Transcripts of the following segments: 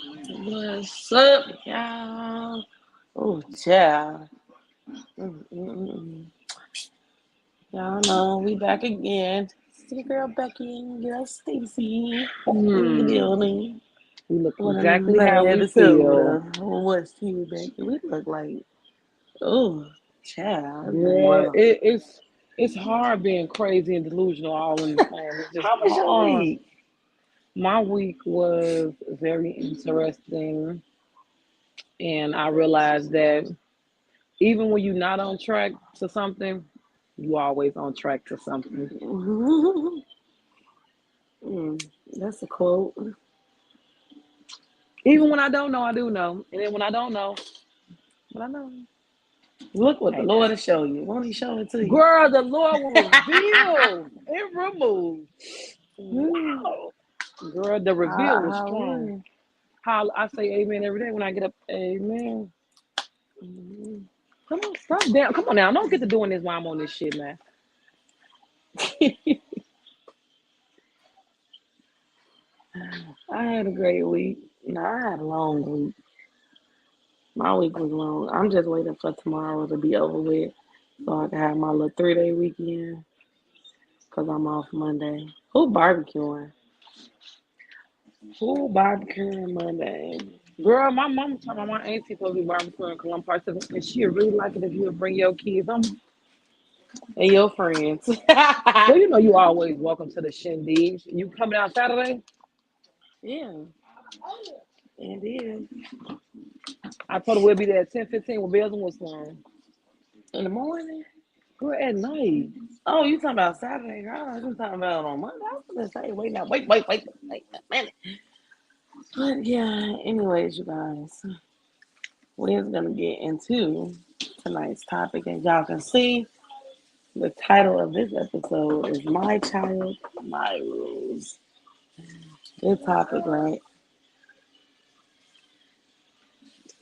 What's up, y'all? Oh, child. Mm-mm-mm. Y'all know we back again. It's your girl Becky and your girl Stacy in the Hmm. building. We look With exactly how another we episode feel. of What's Tea with Becky. We look like, oh, child. It's been Girl, one. it's hard being crazy and delusional all in the same. It's just How was your hard. week? My week was very interesting, and I realized that even when you're not on track to something, you always on track to something. Mm, that's a quote. Even when I don't know, I do know, and then when I don't know, but I know. Look what the Hey Lord now, will show you. Won't He show it to you? girl, the Lord will reveal and remove. Wow. Girl, the reveal was strong. Hallelujah. How I say amen every day when I get up. Amen. Mhm. Come on, stop down. Come on now. Don't get to doing this while I'm on this shit, man. I had a great week. No, I had a long week. My week was long. I'm just waiting for tomorrow to be over with so I can have my little 3 day weekend because I'm off Monday. Who barbecuing? Who barbecuing Monday? Girl, my mama told me my auntie supposed to be barbecuing because I'm part of it. And she'd really like it if you would bring your kids. And your friends. Well, you know you always welcome to the shindigs. You coming out Saturday? Yeah, it is. I told her we'll be there at 10:15 with bells and whistles. In the morning? Girl, at night. Oh, you talking about Saturday, girl? You talking about on Monday? I was gonna say, wait now, wait a minute. But yeah, anyways, you guys, we're gonna get into tonight's topic. As y'all can see, the title of this episode is My Child, My Rules. Good topic, right?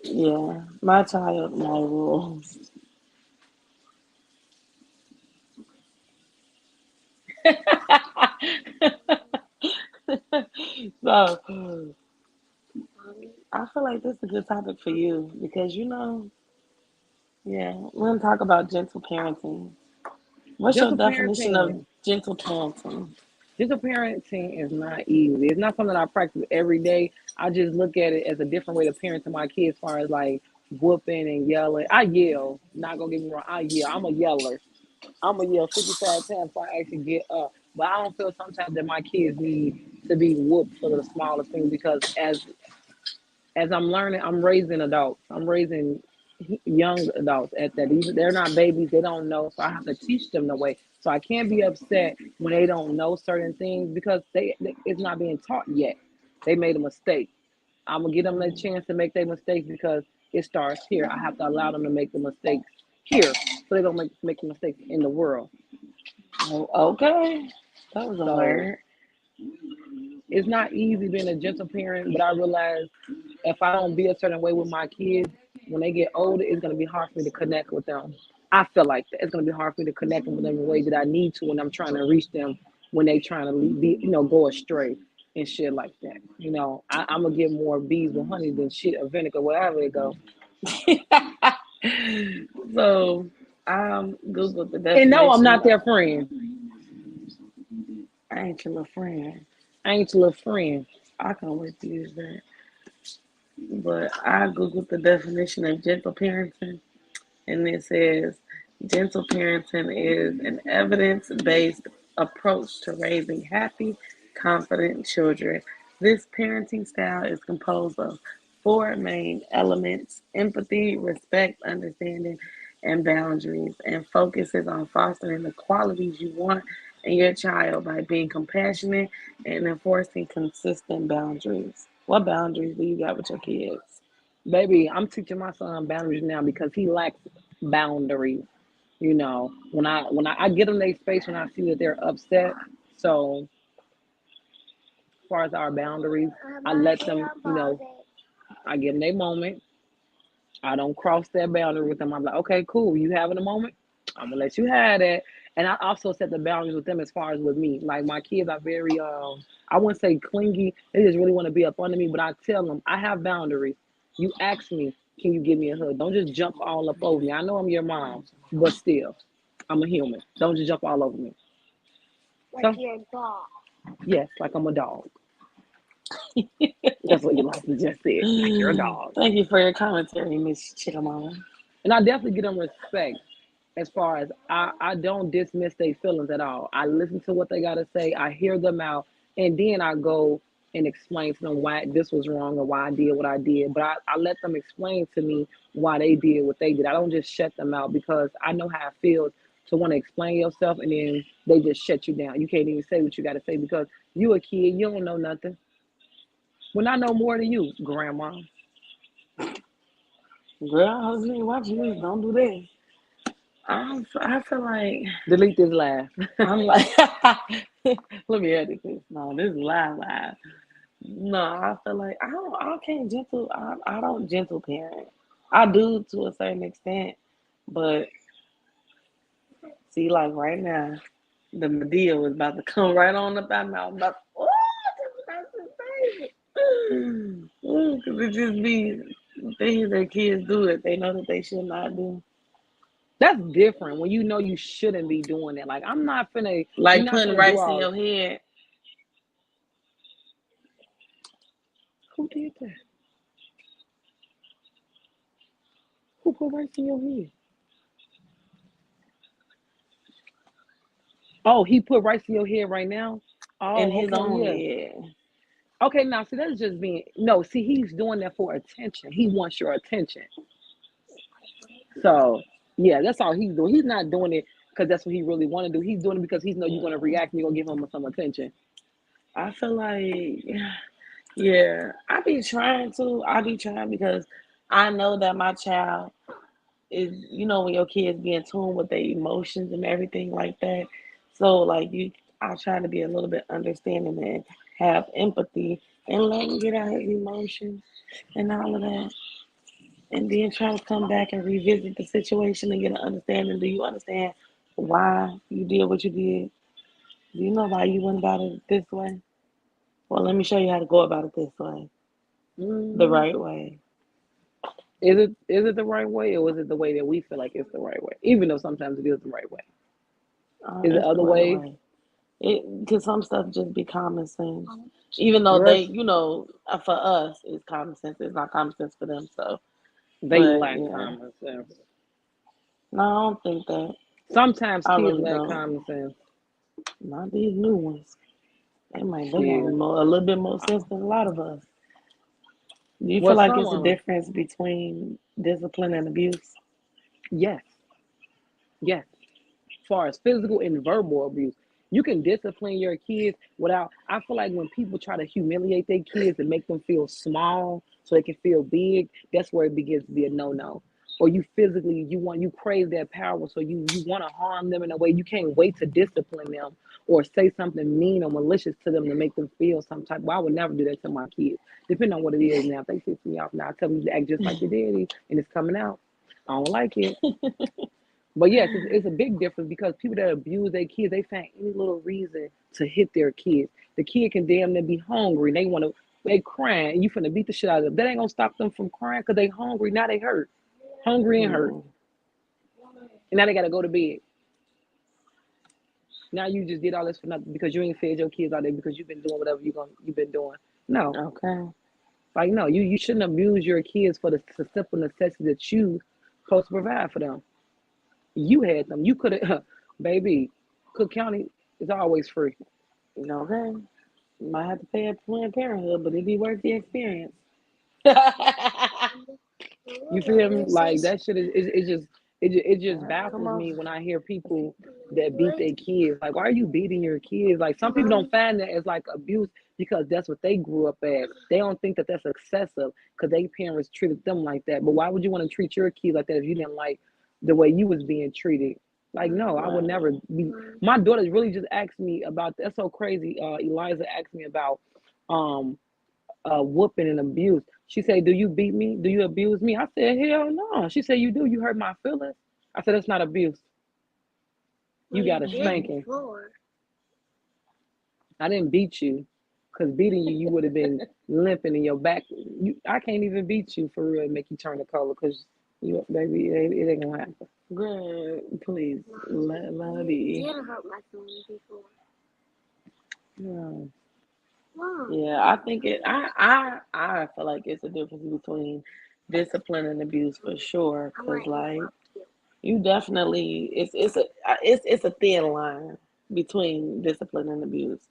Yeah, My Child, My Rules. So, I feel like this is a good topic for you because yeah, we're gonna talk about gentle parenting. What's your Gentle definition of parenting. gentle parenting? Gentle parenting is not easy. It's not something I practice every day. I just look at it as a different way to parent to my kids, as far as like whooping and yelling. I yell. Not gonna get me wrong. I yell. I'm a yeller. I'm gonna yell 55 times before I actually get up. But I don't feel sometimes that my kids need to be whooped for the smallest thing because as I'm learning, I'm raising adults. I'm raising young adults at that. They're not babies. They don't know. So I have to teach them the way. So I can't be upset when they don't know certain things because it's not being taught yet. They made a mistake. I'm gonna give them a chance to make their mistakes because it starts here. I have to allow them to make the mistakes here, so they don't make the mistakes in the world. Oh, okay, that was a So word. it's not easy being a gentle parent, but I realize if I don't be a certain way with my kids, when they get older, it's gonna be hard for me to connect with them. I feel like that. It's gonna be hard for me to connect with them in the way that I need to when I'm trying to reach them when they trying to be, go astray and shit like that. I'm gonna get more bees with honey than shit or vinegar, wherever it go. So Googled the And no, I'm definition. not their friend. I ain't your little friend. I ain't your little friend. I can't wait to use that. But I Googled the definition of gentle parenting, and it says gentle parenting is an evidence based approach to raising happy, confident children. This parenting style is composed of four main elements: empathy, respect, understanding, and boundaries, and focuses on fostering the qualities you want in your child by being compassionate and enforcing consistent boundaries. What boundaries do you got with your kids? Baby, I'm teaching my son boundaries now because he lacks boundaries. When I get them their space when I see that they're upset. So as far as our boundaries, I let them, I give them their moment. I don't cross that boundary with them. I'm like, okay, cool. You having a moment? I'm gonna let you have that. And I also set the boundaries with them as far as with me. Like my kids are very I wouldn't say clingy. They just really want to be up under me. But I tell them I have boundaries. You ask me, can you give me a hug? Don't just jump all up over me. I know I'm your mom, but still, I'm a human. Don't just jump all over me. Like So your dog. yes, like I'm a dog. That's what Yolanda just said. Like you're a dog. Thank you for your commentary, Miss Chickamama. And I definitely give them respect as far as I don't dismiss their feelings at all. I listen to what they gotta say, I hear them out, and then I go and explain to them why this was wrong or why I did what I did. But I let them explain to me why they did what they did. I don't just shut them out because I know how it feels to want to explain yourself and then they just shut you down. You can't even say what you gotta say because you a kid, you don't know nothing. When I know more than you, grandma. Girl, I was watching this. Don't do that. I feel like Delete this laugh. I'm like, let me edit this. No, this is live. No, I feel like I can't gentle. I don't gentle parent. I do to a certain extent, but see, like right now, the Medea was about to come right on up out my mouth. About, oh, that's his favorite. Because it just be things that kids do that they know that they should not do. That's different when you know you shouldn't be doing that. Like I'm not finna, you're Like not putting finna do rice in all. your head. Who did that? Who put rice in your head? Oh, he put rice in your head right now. In Oh, his okay, own yeah. head. Okay, now see that's just being no. See, he's doing that for attention. He wants your attention. So yeah, that's all he's doing. He's not doing it because that's what he really want to do. He's doing it because he know you're gonna Yeah. react and you're gonna give him some attention. I feel like, yeah, I be trying to. I be trying because I know that my child is, when your kids be in tune with their emotions and everything like that. So, like, I try to be a little bit understanding and have empathy and let him get out his emotions and all of that. And then try to come back and revisit the situation and get an understanding. Do you understand why you did what you did? Do you know why you went about it this way? Well, let me show you how to go about it this way, the Hmm. right way. Is it the right way or is it the way that we feel like it's the right way? Even though sometimes it is the right way. Is it It's the other right ways? way. Because some stuff just be common sense. Even though they, Girls, for us, it's common sense. It's not common sense for them. So, they but lack yeah, common sense. no, I don't think that. Sometimes I kids really lack don't. common sense. Not these new ones. They got Shit. a little bit more sense than a lot of us. Do you feel Well, like some it's a of them, difference between discipline and abuse? yes, yes. As far as physical and verbal abuse, you can discipline your kids without. I feel like when people try to humiliate their kids and make them feel small so they can feel big, that's where it begins to be a no-no. Or you physically, you crave that power, so you want to harm them in a way you can't wait to discipline them or say something mean or malicious to them to make them feel some type. Well, I would never do that to my kids, depending on what it is. Now, if they piss me off, now I tell them to act just like your daddy, and it's coming out. I don't like it. But yes, it's a big difference because people that abuse their kids, they find any little reason to hit their kids. The kid can damn near be hungry. And they crying. And you finna beat the shit out of them. That ain't gonna stop them from crying because they hungry. Now they hurt, hungry and hurt, Hmm. and now they gotta go to bed. Now you just did all this for nothing because you ain't fed your kids all day because you've been doing whatever you've been doing. No, Okay. like no, you shouldn't abuse your kids for the simple necessity that you supposed to provide for them. You had them. You could have, baby. Cook County is always free. Okay. Might have to pay a Planned Parenthood, but it'd be worth the experience. You feel me? Like that shit it just Come baffles on. me when I hear people that beat their kids. Like, why are you beating your kids? Like, some people don't find that as like abuse because that's what they grew up as. They don't think that that's excessive because their parents treated them like that. But why would you want to treat your kids like that if you didn't like the way you was being treated? Like, no, I would Right. never be. My daughter really just asked me about. That's so crazy. Eliza asked me about um whooping and abuse. She said, "Do you beat me? Do you abuse me?" I said, "Hell no." She said, "You do. You hurt my feelings." I said, "That's not abuse." You got a spanking. I didn't beat you, because beating you, you would have been limping in your back. I can't even beat you for real and make you turn the color, because you, baby, it ain't gonna happen. Girl, please let it be. No. Yeah, I think I feel like it's a difference between discipline and abuse for sure. Cause like you definitely, it's a thin line between discipline and abuse.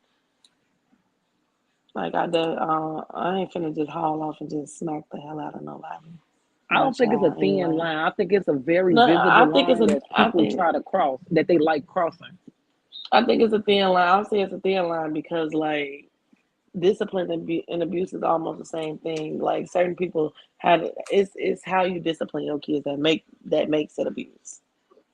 Like I ain't finna just haul off and just smack the hell out of nobody, I my don't think it's a child thin anyway. line. I think it's a very No, visible line that I people think try to cross, that they like crossing. I think it's a thin line. I'll say it's a thin line because like discipline and abuse is almost the same thing. Like certain people have it's how you discipline your kids that makes it abuse.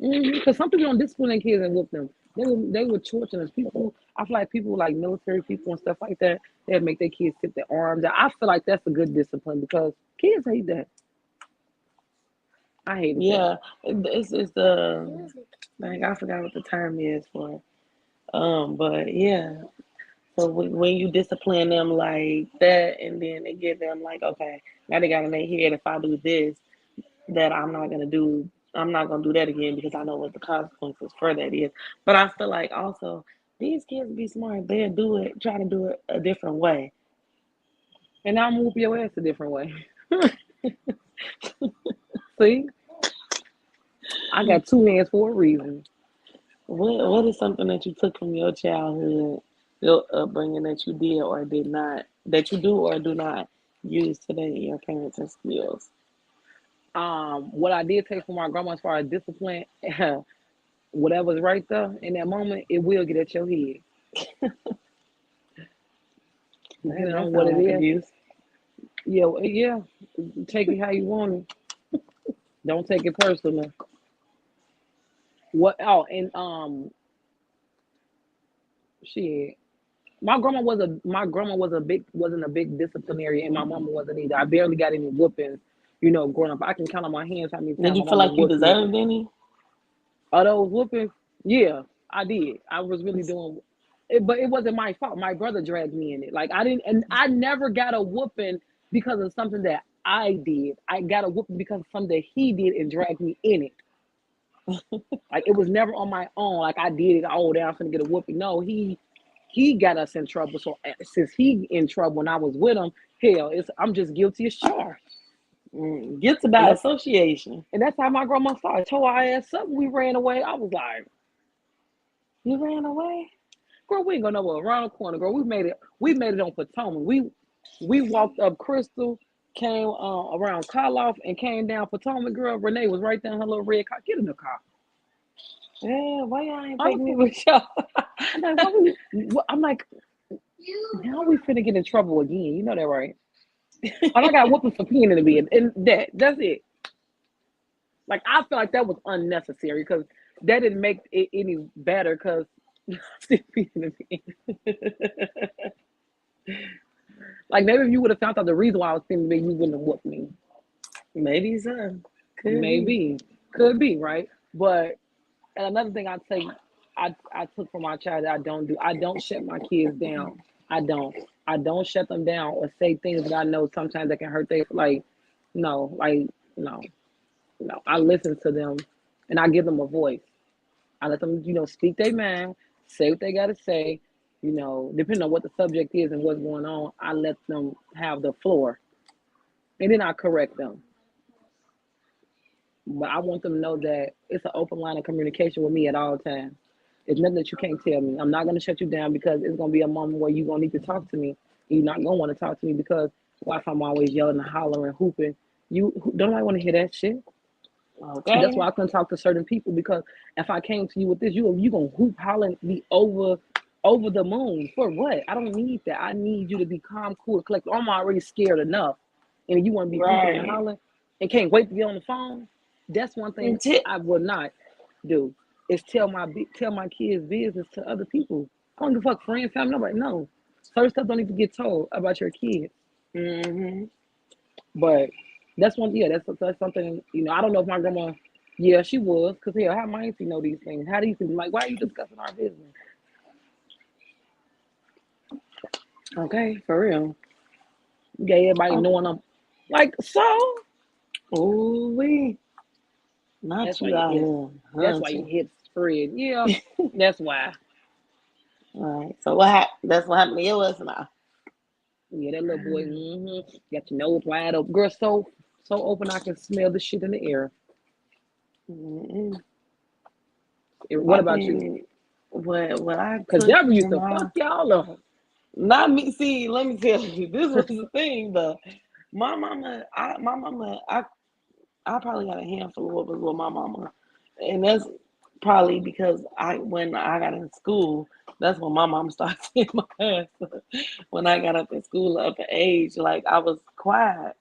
Because some people don't discipline their kids and whoop them. They were torturous people. I feel like people like military people and stuff like that. They make their kids sit their arms out. I feel like that's a good discipline, because kids hate that. I hated that. Yeah, it's the like I forgot what the term is for it. But yeah. So when you discipline them like that, and then they give them like, okay, now they got in their head, if I do this, that I'm not gonna do that again because I know what the consequences for that is. But I feel like also these kids be smart. They'll do it, try to do it a different way. And I'm gonna whoop your ass a different way. See, I got two hands for a reason. What is something that you took from your childhood, your upbringing that you did or did not, that you do or do not use today in your parenting skills? What I did take from my grandma as far as discipline, whatever's right there in that moment, it will get at your head. Depending That on what sounds it like is. abuse. Yeah. Take it how you want it. Don't take it personal. What? Oh, and shit. My grandma wasn't a big disciplinarian, and my mama wasn't either. I barely got any whoopings, growing up. I can count on my hands how many Did times you my feel mama like you whooped me. deserved any? Are those whoopings? Yeah, I did. I was really doing it, but it wasn't my fault. My brother dragged me in it. Like I didn't, and I never got a whooping because of something that I did. I got a whooping because of something that he did and dragged me in it. Like it was never on my own. Like I did it. Oh, now I'm gonna get a whooping. No, he got us in trouble. So since he in trouble and I was with him, hell, I'm just guilty as charged. Guilty And by that's association. and that's how my grandma started. Tore our ass up. We ran away. I was like, You ran away? girl, we ain't going nowhere around the corner, girl. We made it. We made it on Potomac. We walked up Crystal, came around Karloff, and came down Potomac. Girl, Renee was right there in her little red car. Get in the car. Yeah, why y'all ain't I take was, me with y'all? I'm like, I'm like, now we finna get in trouble again. You know that, right? And I got whooping for peeing in the bed, and that's it. Like I feel like that was unnecessary because that didn't make it any better. Because still peeing in the bed. Like maybe if you would have found out the reason why I was peeing in the bed, you wouldn't have whooped me. Maybe so. Could be. Maybe, could be right. But and another thing I took from my child that I don't do. I don't shut my kids down. I don't. I don't shut them down or say things that I know sometimes that can hurt their like. No, like no, no. I listen to them, and I give them a voice. I let them, speak their mind, say what they got to say. Depending on what the subject is and what's going on, I let them have the floor, and then I correct them. But I want them to know that it's an open line of communication with me at all times. It's nothing that you can't tell me. I'm not going to shut you down because it's going to be a moment where you're going to need to talk to me. You're not going to want to talk to me because if I'm always yelling and hollering, hooping, don't I want to hear that shit? That's Okay. why I couldn't talk to certain people because if I came to you with this, you gonna hoop, holler, be over the moon for what? I don't need that. I need you to be calm, cool, collected. I'm already scared enough, and you want to be hooping and Right. hollering and can't wait to get on the phone. That's one thing Until I would not do is tell my kids' business to other people. I don't give a fuck, friends, family, nobody. No, certain stuff don't need to get told about your kids. hmm But that's one. Yeah, that's something. I don't know if my grandma Yeah, she was. Cause hell, how might she know these things? How do you feel? Like, why are you discussing our business? Okay, for real. Yeah, everybody Oh, knowing them. Like, so ooh wee. Not that's why you your out hips. here That's why your hunching. hips spread. Yeah, that's why. All right. So what happened? That's what happened to yours now. Yeah, that little boy. Got your nose wide open. Girl, so open I can smell the shit in the air. Mm-mm. What My about you? thing, what I Cause took Deborah used from to fuck my, y'all up. not me. See, let me tell you, this was the thing. My mama, I probably got a handful of whoopers with my mama, and that's probably because when I got in school, that's when my mom started seeing my ass. When I got up in school, up in age, like I was quiet,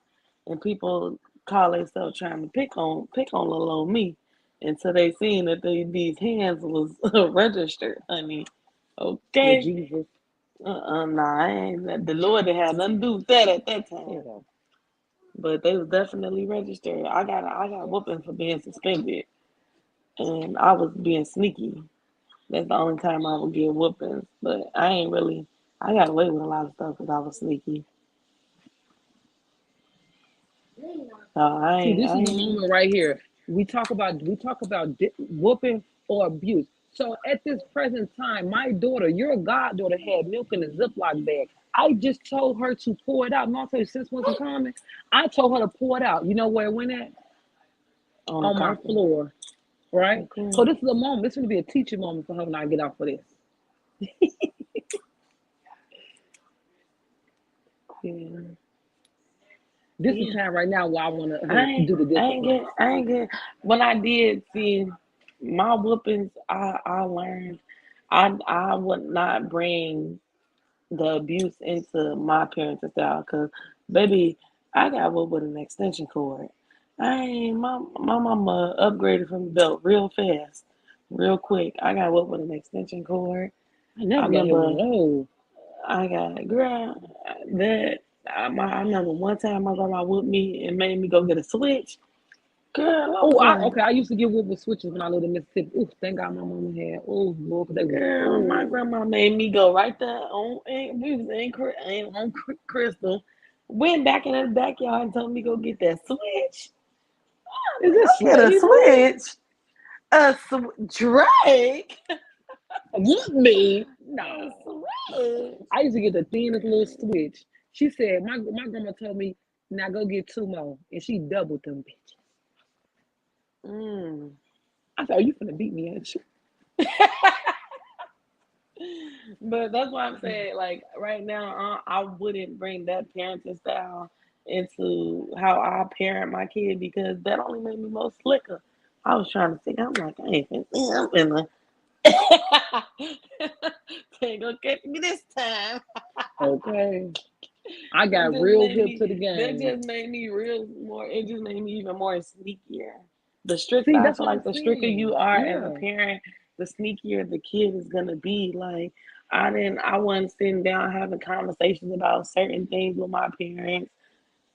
and people call themselves trying to pick on little old me, until they seen that these hands was registered, honey. With Okay, Jesus. nah, I ain't. The Lord didn't have nothing to do with that at that time. Yeah. But they was definitely registered. I got whooping for being suspended, and I was being sneaky. That's the only time I would get whoopings. But I ain't really. I got away with a lot of stuff because I was sneaky. So I See, ain't. this I is the ain't. moment right here. We talk about whooping or abuse. So at this present time, my daughter, your goddaughter, had milk in a Ziploc bag. I just told her to pour it out. And I'll tell you, since wasn't common, I told her to pour it out. You know where it went at? On the On my carpet. floor, right? Okay. So this is a moment. This is going to be a teaching moment for her when I get off of this. Yeah. This is Yeah. the time right now where I want I to ain't. do the I ain't discipline. get. I ain't get. When I did see my whoopings, I learned. I would not bring the abuse into my parenting style, because baby, I got whooped with an extension cord. I ain't my mama upgraded from the belt real fast, real quick. I got whooped with an extension cord. I I never got hit with remember one of those. I got girl that I remember one time my grandma whooped me and made me go get a switch. Girl, I Oh, was like, okay. I used to get whooped with switches when I lived in Mississippi. Ooh, thank God my mama had. Oh Lord, 'cause they was. girl, my Oh, grandma made me go right there on, and we was on Crystal. Went back in the backyard and told me go get that switch. is Go this get a slavery? switch. Drake. Whoop me? A No. switch. I used to get the thinnest little switch. She said my grandma told me now go get two more, and she doubled them bitches. Mm. I said, "Oh, you finna beat me, ain't you?" But that's why I'm saying, like, right now, I wouldn't bring that parenting style into how I parent my kid, because that only made me more slicker. I was trying to think, I'm like, I ain't finna, they ain't gonna catch me this time. Okay. I It got just real made hip me, to the that game. just made me real more, it just made me even more sneakier. The stricter, See, I that's feel what I'm like the stricter you saying. are as a Yeah. parent, the sneakier the kid is gonna be. Like, I wasn't sitting down having conversations about certain things with my parents.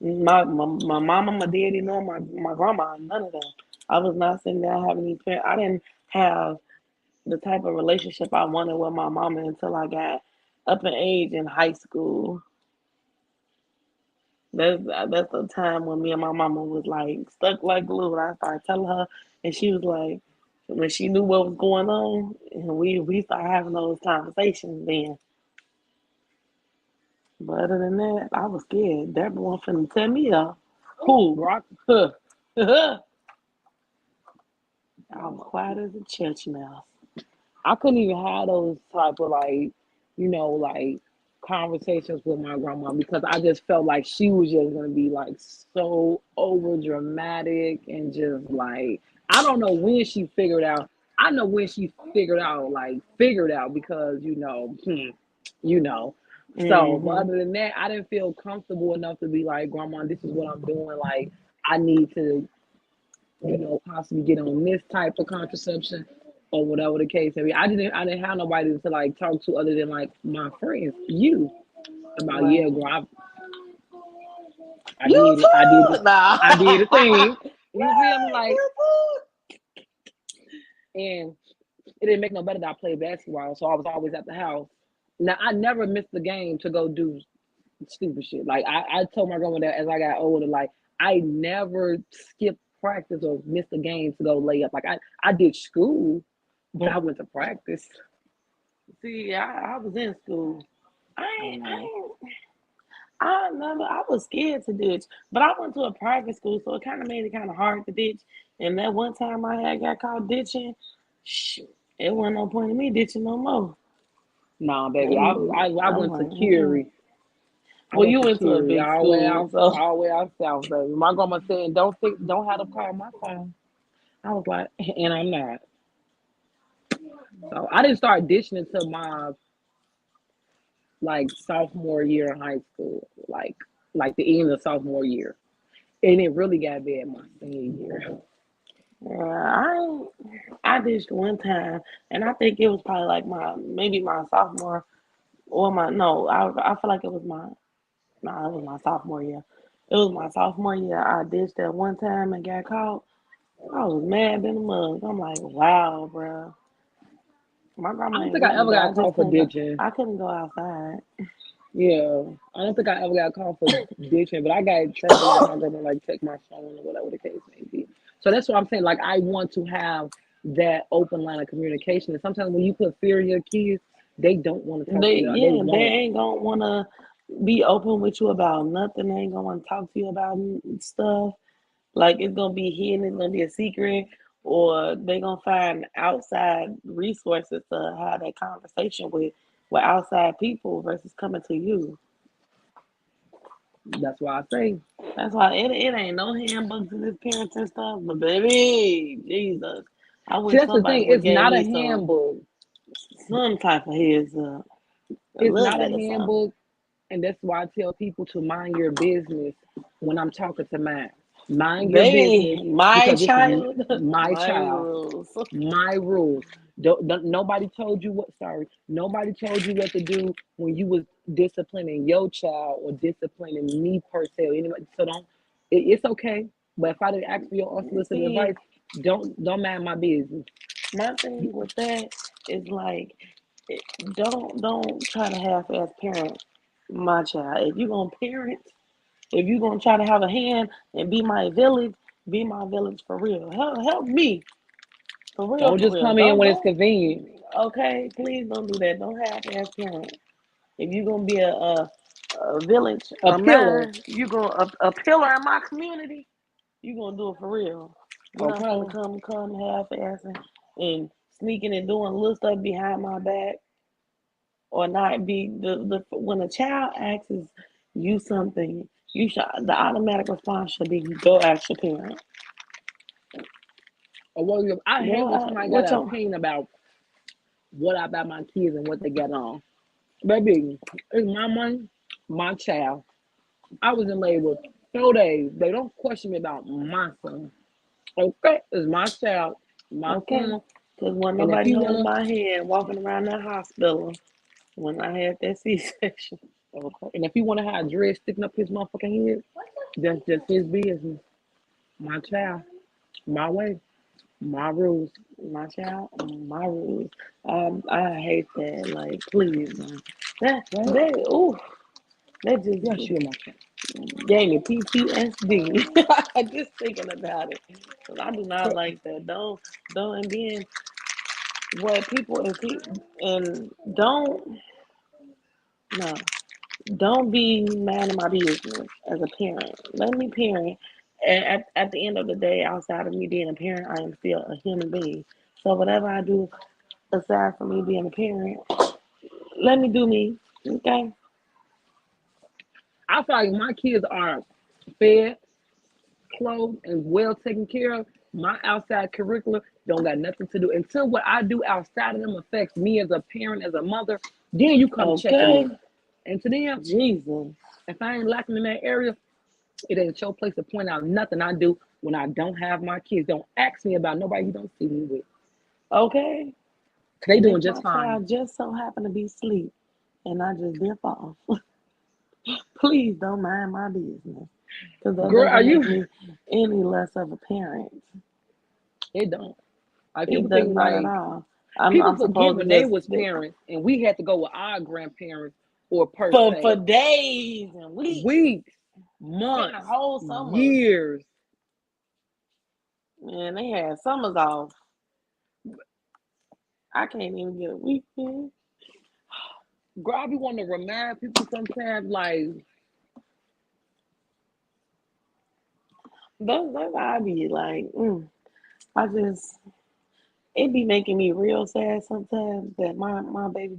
My mama, my daddy, no, my grandma, none of them. I was not sitting down having these parents. I didn't have the type of relationship I wanted with my mama until I got up in age in high school. That's the time when me and my mama was like stuck like glue. And I started telling her, and she was like, when she knew what was going on, and we started having those conversations then. But other than that, I was scared. That one finna tell me off. Who? Rock. Huh. I was quiet as a church mouse. I couldn't even have those type of like conversations with my grandma because I just felt like she was just gonna be like so over dramatic and just like I don't know when she figured out. I know when she figured out because you know. So, but Mm-hmm. other than that, I didn't feel comfortable enough to be like, Grandma, this is what I'm doing. Like, I need to possibly get on this type of contraception or whatever the case may be. I didn't have nobody to like talk to other than like my friends, you about yeah, Right. girl, I You did it. too? Nah. I did a thing. You feel me? Like You too? and it didn't make no better that I played basketball, so I was always at the house. Now I never missed the game to go do stupid shit. Like I told my grandma that as I got older, like I never skipped practice or missed a game to go lay up. Like I did school, but I went to practice. See, I was in school. I Oh ain't, I no. ain't, I remember I was scared to ditch, but I went to a private school, so it kind of made it kind of hard to ditch. And that one time I had got caught ditching, shoot, it wasn't no point in me ditching no more. Nah, baby. I I'm went to like, mm-mm. Curie. I Well, went you to went to a Curie big school, so all the way out south, baby. My grandma said, don't have to call my phone. I was like, and I'm not. So I didn't start dishing until my like sophomore year in high school, like the end of sophomore year, and it really got bad my senior year. I ditched one time, and I think it was probably like my maybe my sophomore or my no, I feel like it was my no, it was my sophomore year. It was my sophomore year. I ditched that one time and got caught. I was mad than a mug. I'm like, wow, bro. My I grandma don't ain't think I with me, ever but I got just called for couldn't go. ditching. I couldn't go outside. Yeah, I don't think I ever got called for ditching, but I got in trouble like my grandma like take my phone or whatever the case may be. So that's what I'm saying. Like I want to have that open line of communication. And sometimes when you put fear in your kids, they don't want to talk to They you. They yeah, they won't. ain't gonna wanna be open with you about nothing. They ain't gonna wanna talk to you about stuff. Like it's gonna be hidden, it's gonna be a secret, or they gonna find outside resources to have that conversation with outside people versus coming to you. That's why I say That's why it ain't no handbooks in this parenting stuff, but baby, Jesus. I see, wish that's the somebody thing. would It's gave not a me handbook. some type of heads up. A It's little not a bit of something. handbook. And that's why I tell people to mind your business when I'm talking to mine. Mind your business Baby, my because it's child, my my child, rules. my rules. Nobody told you what. Sorry, nobody told you what to do when you was disciplining your child or disciplining me per se. Or anybody. So don't. It's okay. But if I didn't ask for your unsolicited See, advice, don't mind my business. my thing with that is like, it, don't try to half-ass parent my child. If you gonna parent, if you gonna try to have a hand and be my village for real. Help me Don't for just real. come in when it's Don't. convenient. Okay, please don't do that. Don't half-ass parent. If you gonna be a village A of pillar, mine, you gonna a pillar in my community. You gonna do it for real. You're not gonna okay? come half-assing and sneaking and doing little stuff behind my back or not be the when a child asks you something, you should the automatic response should be go ask your parent. Or what? I hate Go when ask, somebody got what an your opinion about what I buy my kids and what they get on. Baby, it's my money, my child. I was in labor 4 days. They don't question me about my son. Okay, it's my child, my okay? son. Because when And if nobody he held wanna, my hand walking around that hospital when I had that C-section. okay. And if he wanna have dread sticking up his motherfucking head, that's just his business. My child, my way, my rules. My child, my rules. I hate that. Like, please, man. Right? Ooh, that just Yes, you're my child. gave me PTSD. Just thinking about it, 'cause I do not like that. Don't, and then what people and don't no, don't be mad at my business as a parent. Let me parent. And at the end of the day, outside of me being a parent, I am still a human being. So whatever I do aside from me being a parent, let me do me. Okay. I feel like my kids are fed, clothed, and well taken care of. My outside curriculum don't got nothing to do until what I do outside of them affects me as a parent, as a mother. Then you come checking Okay. me. And to them, Jesus. if I ain't lacking in that area, it ain't your place to point out nothing I do when I don't have my kids. Don't ask me about nobody you don't see me with. Okay. They And doing if just my fine. child just so happen to be asleep and I just dip off, please don't mind my business. Because that Girl, are doesn't make you? me any less of a parent. It don't. Like It people does think not at like all. people I'm forget supposed when to they just was stick parents and we had to go with our grandparents or per for se days and weeks, weeks, spend a months, whole summer. years. Man, they had summers off. I can't even get a weekend. Girl, I be wanting to remind people sometimes like That's why I be like, I just it be making me real sad sometimes that my baby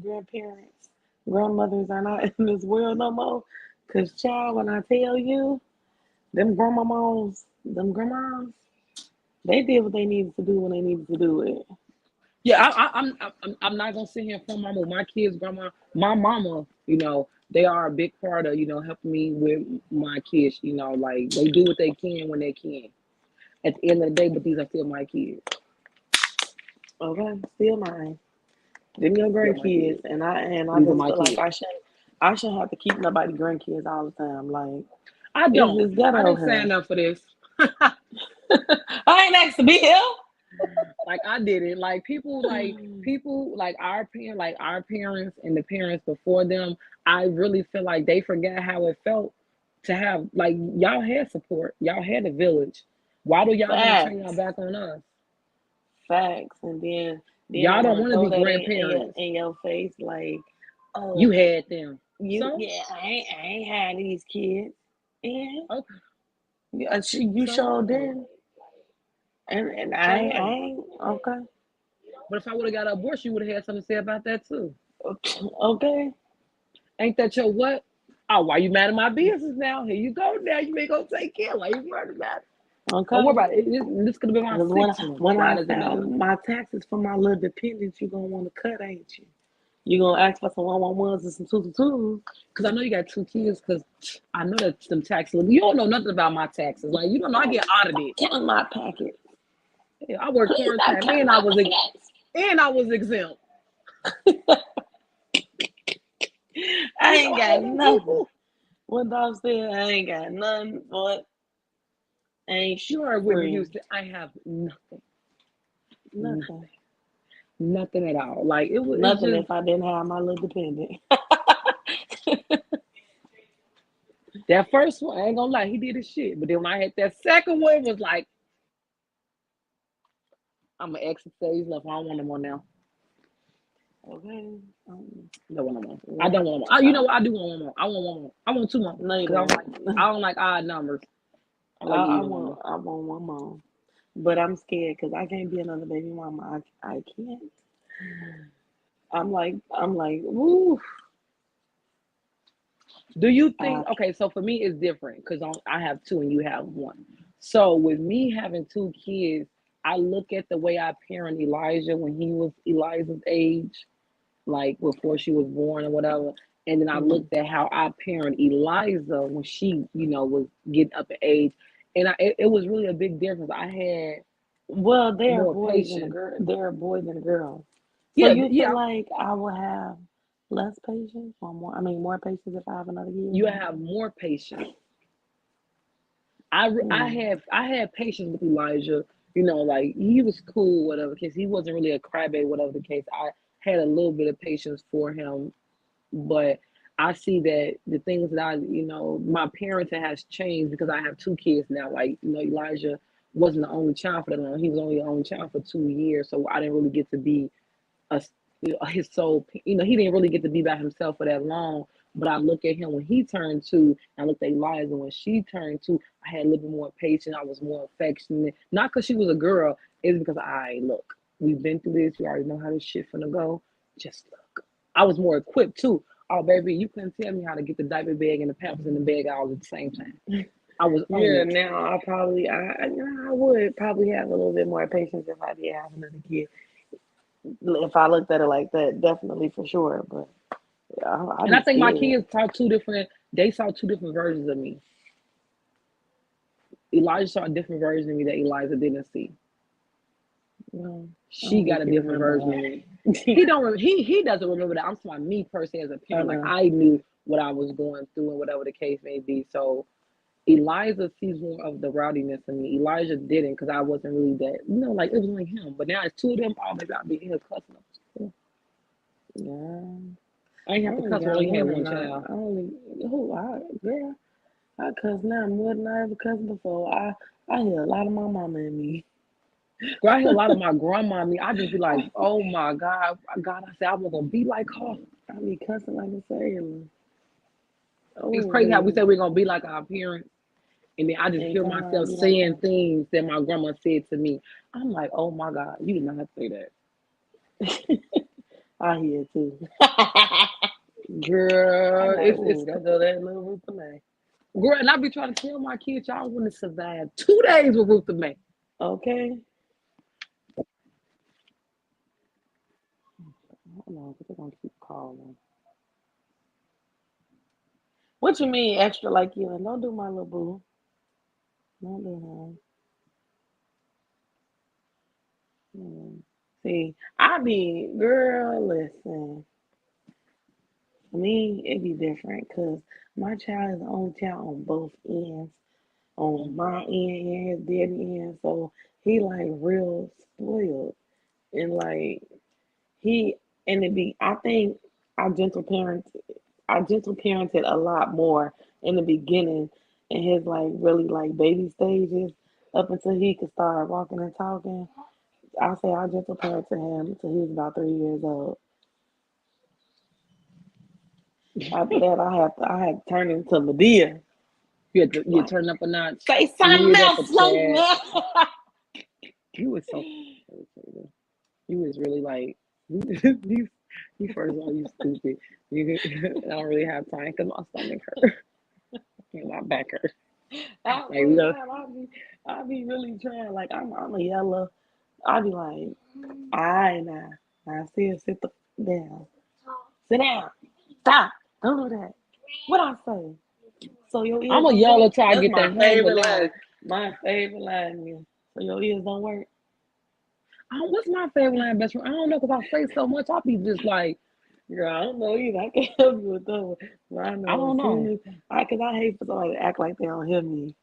grandmothers are not in this world no more. Cause child, when I tell you, them grandmas, they did what they needed to do when they needed to do it. yeah, I'm not gonna sit here and front mama with my kids, grandma, my mama. They are a big part of helping me with my kids. Like they do what they can when they can. At the end of the day, but these are still my kids. Okay, still mine. Them your Still my grandkids, kids. and I These are just my feel like kids. I shouldn't have to keep nobody grandkids all the time. Like I it's don't. just I ghetto didn't here. sign up for this. I ain't asked to be here. Like I did it. Like our parents and the parents before them. I really feel like they forgot how it felt to have like y'all had support. Y'all had a village. Why do y'all want to turn y'all Facts, back on us? facts, and then they Y'all don't want to want to throw be that grandparents. in your face like, You oh, had them. you So yeah, I ain't had these kids, and okay. you So showed what? them, and So I what? ain't okay, But if I would have got an abortion, you would have had something to say about that too. okay, Ain't that your what? Oh, why you mad at my business now? Here you go now. You ain't gonna take care. Why you worried about it? Don't worry okay. about it. This could have been my Because sixth one. when Why I does it matter? file my taxes for my little dependents, you gonna want to cut, ain't you? You gonna ask for some 111s and some 222s. Because I know you got two kids. Because I know that some taxes. You don't know nothing about my taxes. Like you don't know. I get Stop audited. counting my packets. Yeah, I work Please part stop time, counting and my packets. I was exempt. I You know ain't how got them nothing. people. What Dog said, I ain't got nothing, but ain't You heard Whitney free. Houston. I have nothing, Nothing. nothing, nothing at all. Like it was. It's Nothing just if I didn't have my little dependent. that first one. I ain't gonna lie, he did his shit. But then when I had that second one, it was like I'm gonna exit stage left. I don't want no more now. Okay. Don't want no more. I Yeah. don't want more. You know what? I do want one more. I want one more. I want two more. No, you Cause don't. I don't like odd numbers. I like even numbers. I want one more. But I'm scared because I can't be another baby mama. I can't. I'm like, woo. Do you I think? Okay, so for me it's different because I have two and you have one. So with me having two kids, I look at the way I parent Elijah when he was Elijah's age, like before she was born or whatever. And then I mm, looked at how I parent Eliza when she, was getting up in age, and it was really a big difference. I had well, there are more boys and a patience. girl. There are boys and girls. So Yeah, you feel yeah. like I will have less patience or more? I mean, more patience if I have another kid. You have more patience. Hmm. I had patience with Elijah. Like he was cool, whatever case. He wasn't really a crybaby, whatever the case. I had a little bit of patience for him, but I see that the things that my parenting has changed because I have two kids now. Like Elijah wasn't the only child for that long. He was only the only child for 2 years, so I didn't really get to be a his soul. He didn't really get to be by himself for that long. But I look at him when he turned two, and I looked at Eliza when she turned two. I had a little bit more patience. I was more affectionate, not because she was a girl. It's because look. We've been through this. We already know how this shit finna go. Just look. I was more equipped too. Oh baby, you couldn't tell me how to get the diaper bag and the pampers in the bag all at the same time. I was on Yeah, it. now I would probably have a little bit more patience if I did have another kid. If I looked at it like that, definitely for sure. But yeah, I'd And I be think my scared. kids saw two different. They saw two different versions of me. Elijah saw a different version of me that Eliza didn't see. No, I She don't got think a you different remember version of that. me. He don't. He doesn't remember that. I'm talking about me personally as a I parent. Like know. I knew what I was going through and whatever the case may be. So Elijah sees more of the rowdiness in me. Elijah didn't because I wasn't really that, like it was only him. But now it's two of them. Oh, maybe I'll be in here cussing them. Yeah. I ain't I have to only cuss. I got only had one one and child. I only girl, I cuss now more than I ever cussed before. I hear a lot of my mama in me. Girl, I hear a lot of my grandma. I mean, I just be like, oh my God. I said I was gonna be like her. I be cussing like a sailor. It's Oh, crazy how we say we're gonna be like our parents, and then I just and hear turn around and myself be like saying that. things that my grandma said to me. I'm like, oh my God, you did not have to say that. I hear it too. I'm Girl, like, oh, that go that little Ruth May. girl, and I be trying to tell my kids y'all wouldn't survive 2 days with Ruth the May. Okay. Hold on, because they're gonna keep calling. What you mean extra like you? And don't do my little boo. Don't do him. See, I be girl. Listen, for me it be different because my child is the only child on both ends. On my end and his daddy end, so he like real spoiled and like he and it be. I think I gentle parent I gentle parented a lot more in the beginning in his like really like baby stages up until he could start walking and talking. I say I gentle parented him until he was about 3 years old. After that, I had to turn into Medea. You Like, turn up a notch. say You something get up a else, slow tad. man. You was so irritating. You was really like you first of all you stupid. You I don't really have time because my stomach hurt and my back hurt. I Like we swear to go. God, I be really trying. Like I'm a yellow. I be like, all right now, now sit down, sit down, stop, don't do that. What I say? So your I'm ears a don't work? yellow till I That's get my that hunger favorite now. line. My favorite line is, so your ears don't work? What's my favorite line, best friend? I don't know because I say so much. I'll be just like, Girl, I don't know either. I can't help you with that one. But I I know as don't soon know. as cause I hate for somebody to act like they don't hear me.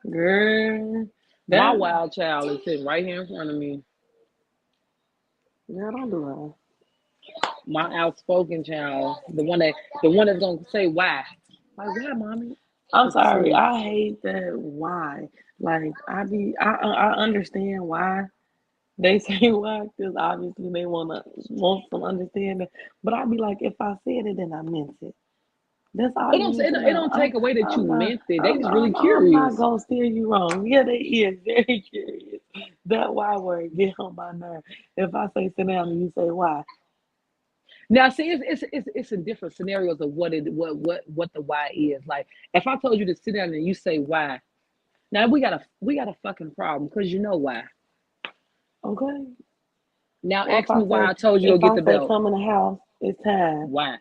Girl, My that wild child is sitting right here in front of me. girl, don't do that. My outspoken child, the one that's gonna say why. Like why, mommy? I'm It's sorry. silly. I hate that. Why? Like I understand why they say why because obviously they want some understanding. But I be like, if I said it, then I meant it. That's all It you don't need it to don't, it know. don't take away that you I'm not meant it. They just really I'm not curious. gonna steer you wrong. Yeah, they is very curious. That why word get on my nerve. If I say sit down and you say why, Now, see, it's in different scenarios of what the why is. Like, if I told you to sit down and you say why, now we got a fucking problem because you know why. okay? Now, Or ask me why I told you to if get I the say belt. come in the house, it's time. Why?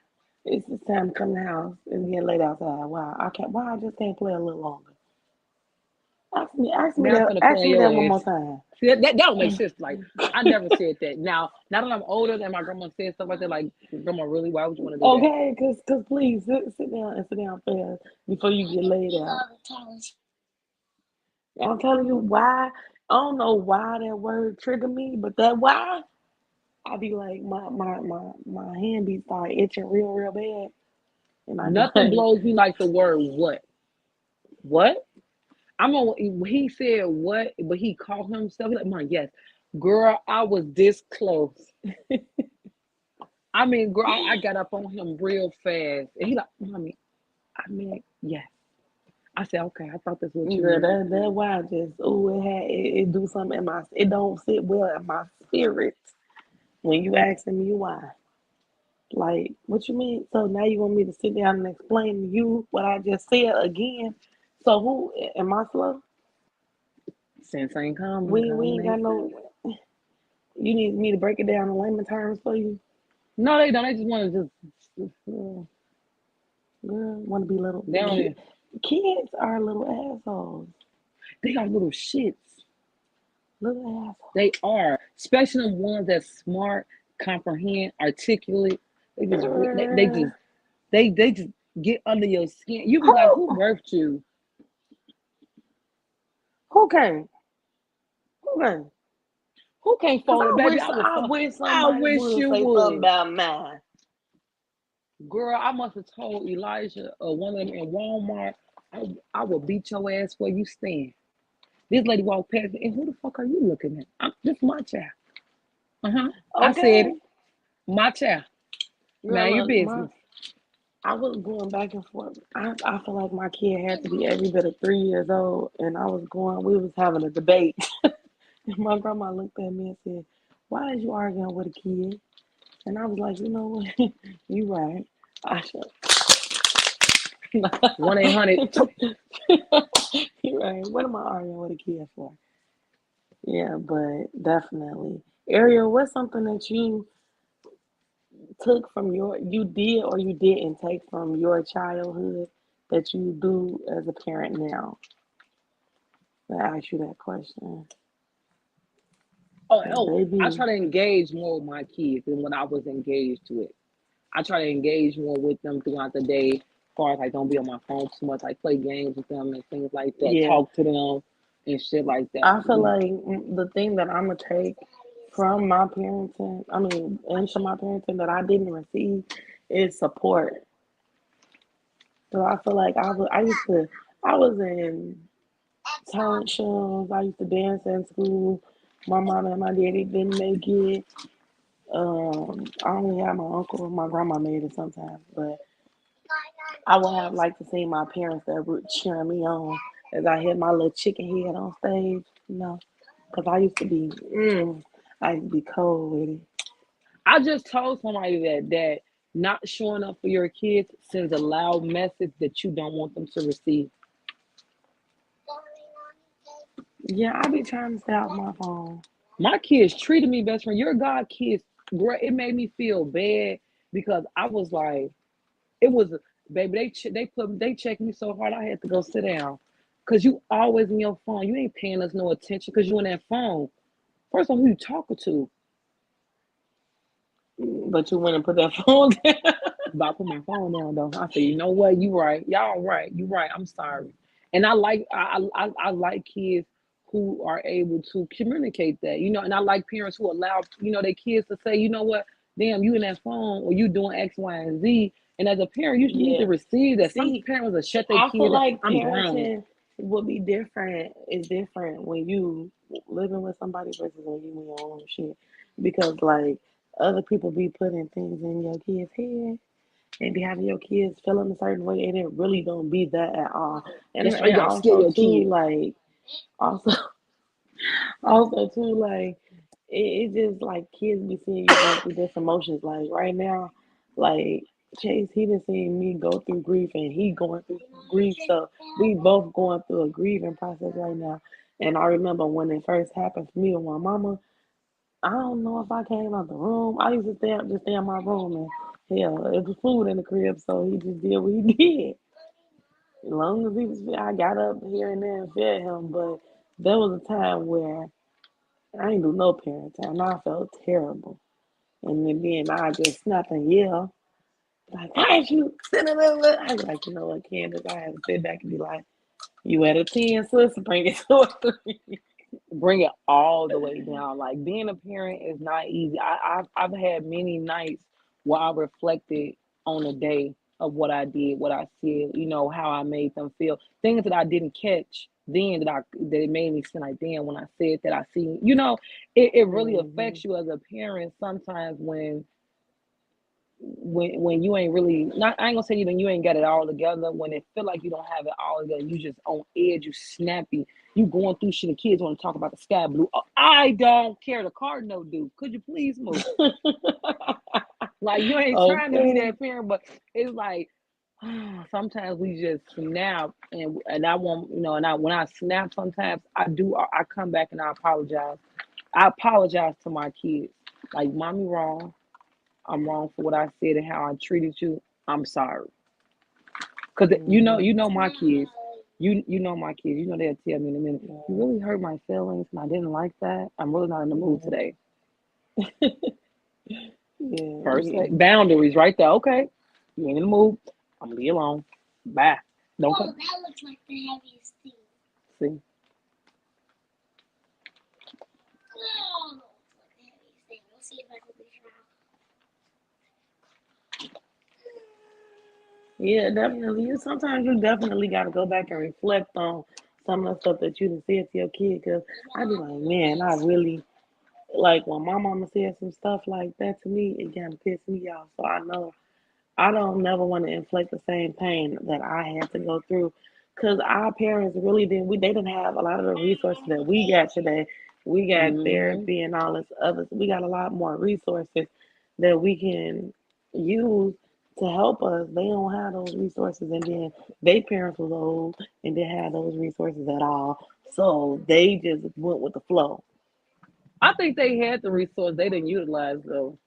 It's time to come in the house and get laid outside. Why? I can't. Why I just can't play a little longer? Now I'm finna play Ask on me your that one ass. more time. See, that don't make sense. Like, I never said that. Now that I'm older and my grandma said stuff like that, like, grandma, really, why would you want to do that? Okay, cause please sit down and sit down fast before you get laid out. I'm telling you why. I don't know why that word triggered me, but that why I be like my hand be start itching real bad, and I be Nothing like, blows me like the word what. What? I'm on. He said what, but he called himself. He like, Mom, yes, girl, I was this close. I mean, girl, I got up on him real fast, and he like, Mommy, I mean, yes. I said, okay, I thought that's what you girl, meant. that why just it do something in my it don't sit well in my spirit when you asking me why. Like, what you mean? So now you want me to sit down and explain to you what I just said again? So who am I slow? Sense ain't common, We common ain't ain't got sense. no. You need me to break it down in layman terms for you, No, they don't. They just want to just. girl. Want to be little? They Kids are little assholes. they are little shits. Little ass. They are, especially the ones that smart, comprehend, articulate. They just, they Girl. just, they just get under your skin. You be like, Who? who birthed you? Who can? Who can? Who can't Cause fold it, baby? I will I fuck. wish I somebody wish would you say something would. about mine. Girl, I must have told Elijah or one of them in Walmart, I will beat your ass where you stand. This lady walked past me, and who the fuck are you looking at? This is my child. Uh-huh. I said Okay. it. My child. Girl, Mind your look, my business. I was going back and forth. I feel like my kid had to be every bit of 3 years old, and we was having a debate. And my grandma looked at me and said, "Why is you arguing with a kid?" And I was like, "You know what? You right. I should." 1-800. You right. What am I arguing with a kid for? Yeah, but definitely. Ariel, what's something that you did or you didn't take from your childhood that you do as a parent now? I ask you that question. Cause I baby, try to engage more with my kids than when I was engaged to it. I try to engage more with them throughout the day, as far as like don't be on my phone too much, like play games with them and things like that, yeah, talk to them and shit like that. I feel like the thing that I'm gonna take from my parenting, I mean, into my parenting that I didn't receive is support. So I feel like I was in talent shows. I used to dance in school. My mom and my daddy didn't make it. I only had my uncle and my grandma made it sometimes, but I would have liked to see my parents that would cheer me on as I hit my little chicken head on stage, because I used to be cold with it. I just told somebody that not showing up for your kids sends a loud message that you don't want them to receive. Yeah, I be trying to stay off my phone. My kids treated me best friend. Your God kids, great. It made me feel bad because I was like, it was, baby. They checked me so hard. I had to go sit down because you always in your phone. You ain't paying us no attention because you in that phone. First of all, who you talking to? But you went and put that phone down. But I put my phone down though. I said, you know what? You right. Y'all right. You right. I'm sorry. And I like kids who are able to communicate that, and I like parents who allow, their kids to say, you know what, damn, you in that phone or you doing X, Y, and Z. And as a parent, you need to Yeah. receive that. Some See, parents will shut their I feel kids up. like I'm grown. parenting would be different. It's different when you living with somebody versus when you in your own shit. Because like other people be putting things in your kids' head and be having your kids feeling a certain way, and it really don't be that at all. And That's why you and gotta scare also your too, kid. like also also too, like it's just like kids be seeing you going through different emotions. Like right now, like Chase, he been seeing me go through grief, and he going through grief. So we both going through a grieving process right now. And I remember when it first happened for me with my mama. I don't know if I came out the room. I used to stay in my room, and hell, it was food in the crib, so he just did what he did. As long as I got up here and there and fed him. But there was a time where I ain't do no parent time. I felt terrible. And then I just snap and yell, like, why ain't you sitting there? I was like, you know what, Candace, I had to sit back and be like, you at a 10, sister, bring it to a 3. Bring it all the way down. Like being a parent is not easy. I've had many nights where I reflected on the day of what I did, what I said, how I made them feel, things that I didn't catch then that it made me feel like, damn, when I said that I see, it really Mm-hmm. affects you as a parent sometimes when you ain't really not, I ain't gonna say even you ain't got it all together, when it feel like you don't have it all together, you just on edge, you snappy, you going through shit, the kids want to talk about the sky blue. Oh, I don't care, the car no do, could you please move? Like you ain't trying to be Okay. that parent, but it's like sometimes we just snap, and I want, and I when I snap sometimes I come back and I apologize to my kids, like, mommy wrong, I'm wrong for what I said and how I treated you. I'm sorry. Cause Mm-hmm. my kids. You know my kids. You know they'll tell me in a minute. You really hurt my feelings, and I didn't like that. I'm really not in the mood Yeah, today. yeah, First yeah. boundaries right there. Okay, you ain't in the mood. I'm gonna leave you alone. Bye. Don't come. That looks like the heaviest thing. See. Oh, no, it's like the heaviest thing. Let's see if I can reach Yeah, definitely. Sometimes you definitely got to go back and reflect on some of the stuff that you done said to your kid. Cause I be like, man, I really like when my mama said some stuff like that to me. It kind of pissed me off. So I know I don't never want to inflict the same pain that I had to go through. Cause our parents really didn't. They didn't have a lot of the resources that we got today. We got Mm-hmm. therapy and all this other. We got a lot more resources that we can use to help us. They don't have those resources, and then their parents was old and didn't have those resources at all. So they just went with the flow. I think they had the resource they didn't utilize though.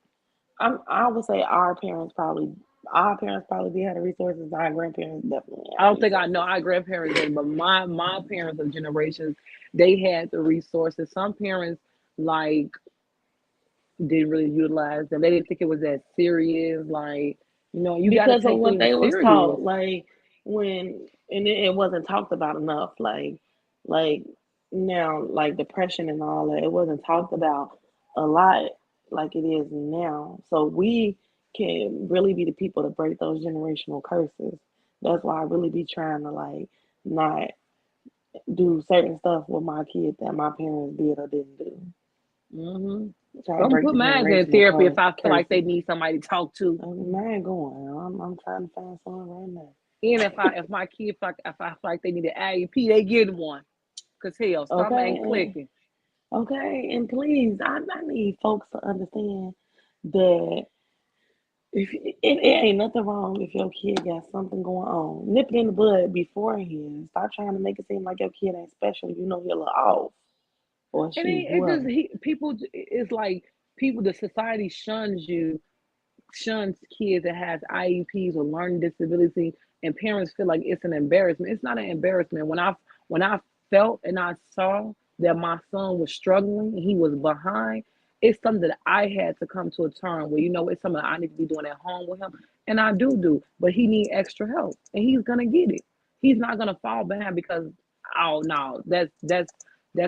I would say our parents probably did have the resources. Our grandparents definitely I had the don't think I know resources. our grandparents did, but my parents of generations, they had the resources. Some parents like didn't really utilize them. They didn't think it was that serious. Like, you got to Because of take what things they was serious. taught, like when and it wasn't talked about enough, like now, like depression and all that, it wasn't talked about a lot like it is now. So we can really be the people to break those generational curses. That's why I really be trying to like not do certain stuff with my kids that my parents did or didn't do. Hmm Try So to I'm gonna break put the mine in generational therapy if I feel like they curses. need somebody to talk to, Mine going. I'm trying to find someone right now. and if my kid if I feel like they need an IEP, they get one. Cause hell, something ain't Okay, clicking. okay, and please, I need folks to understand that if it ain't nothing wrong if your kid got something going on, nip it in the bud beforehand. Stop trying to make it seem like your kid ain't special. You know he'll off or And she, it just whoever. people. It's like people. The society shuns kids that has IEPs or learning disability, and parents feel like it's an embarrassment. It's not an embarrassment. When I felt and I saw that my son was struggling, he was behind. It's something that I had to come to a term where it's something I need to be doing at home with him, and I do. But he need extra help, and he's gonna get it. He's not gonna fall behind because oh no, that's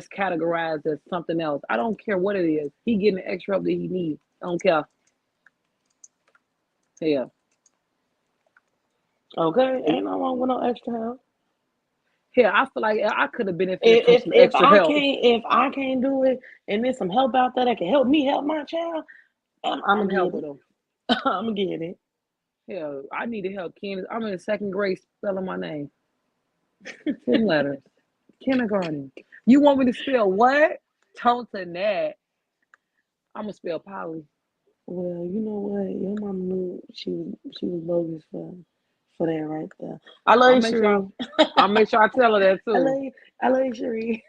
categorized as something else. I don't care what it is. He getting the extra help that he needs. I don't care. Yeah. Okay, ain't no wrong with no extra help. Yeah, I feel like I could have benefited from some If extra I help. can't do it, and there's some help out there that can help me help my child, I'm gonna I'm get helping it. them. I'm gonna get it. Yeah, I need to help Candace. I'm in second grade spelling my name. 10 letters. Kindergarten. You want me to spell what? Tontanat. I'm going to spell Polly. Well, you know what? Your mama knew she was bogus for that right there. I love I'll you, make sure I, Cherie. I'll make sure I tell her that I too. love you. I love you, Cherie.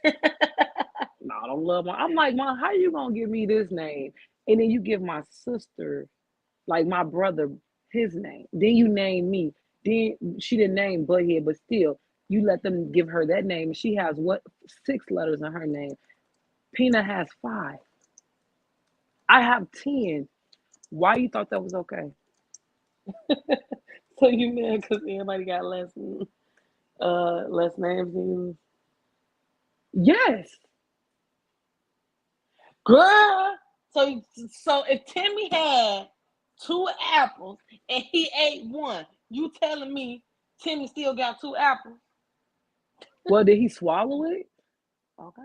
No, I don't love my. I'm like, Mom, how you going to give me this name? And then you give my sister, like my brother, his name. Then you name me. Then she didn't name Butthead, but still, you let them give her that name. She has what? 6 letters in her name. Pina has 5. I have 10. Why you thought that was okay? So you mad because everybody got less names than you? Yes. Girl. So if Timmy had 2 apples and he ate one, you telling me Timmy still got 2 apples? Well, did he swallow it? Okay.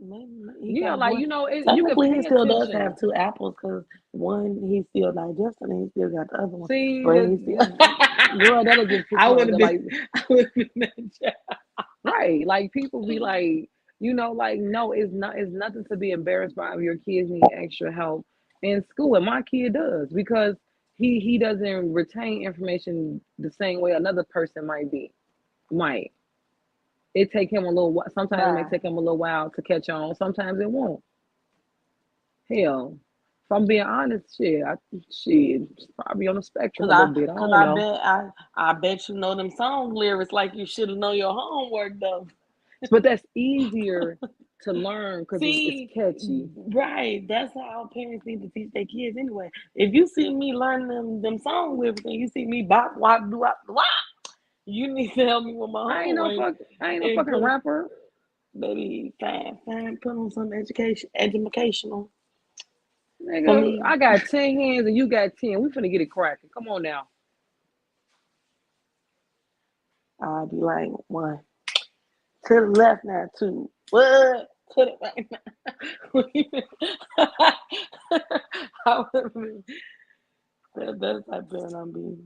Maybe he Yeah, got like one. you can Technically, he pay still does attention. have 2 apples because one he's still digesting and he still got the other one. See, But he's still. girl, that'll just piss I me off. would have They're been. like, I would have been that child. right, like people be like, like no, it's not. It's nothing to be embarrassed by if your kids need extra help in school, and my kid does because he doesn't retain information the same way another person might. It take him a little while. Sometimes it may Bye. take him a little while to catch on. Sometimes it won't. Hell, If I'm being honest, shit, probably on the spectrum Cause a little bit. I don't know. I bet you know them song lyrics like you should have known your homework though. But that's easier to learn because it's See, catchy. right? That's how parents need to teach their kids anyway. If you see me learning them song lyrics and you see me bop wop do wop wop, you need to help me with my homework I ain't no and fucking put rapper. baby fine put on some educational for Nigga, me. I got 10 hands and you got 10. We finna get it cracking. Come on now. I'll be like one to the left now, two. What? To the right now. I would be, that's the type of parent I'm being.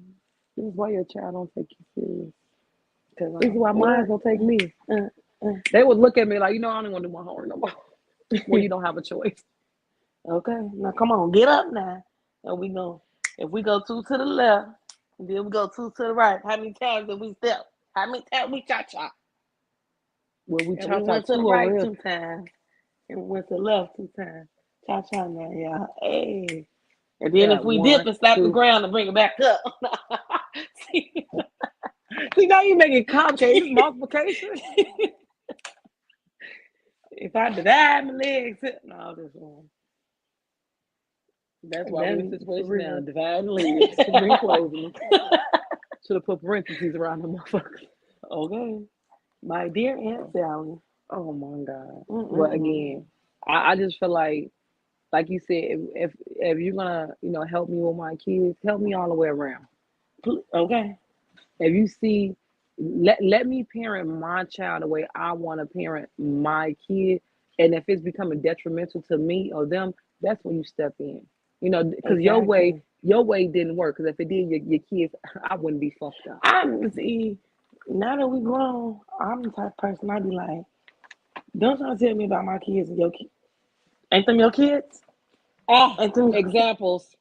This is why your child don't take you serious. Cause This is why mine what? don't take me. Uh, They would look at me like, I don't want to do my homework no more. Well, you don't have a choice. okay, now come on, get up now. And we go. If we go two to the left, and then we go two to the right. How many times did we step? How many times we cha cha? Well, we And we cha-cha went to the two over right here. 2 times, and we went to the left 2 times. Cha cha now, yeah. Hey. And then Yeah, if we dip one, and slap the two. ground and bring it back up. See, See, now you make it complicated. It's multiplication. if I divide my legs, no, this one. That's why we're in a Then for situation now. real. Dividing leads. Been closing them. Should have put parentheses around the motherfucker. Okay. My dear Aunt Sally. Oh my God. But Mm-mm-mm. again, I just feel like you said, if you're gonna, help me with my kids, help me all the way around. Okay. If you see, let me parent my child the way I want to parent my kid, and if it's becoming detrimental to me or them, that's when you step in. Because Exactly. your way didn't work. Because if it did, your kids, I wouldn't be fucked up. I see. Now that we grown, I'm the type of person I be like, don't y'all tell me about my kids and your kids. Ain't them your kids? Ah, Ain't them examples.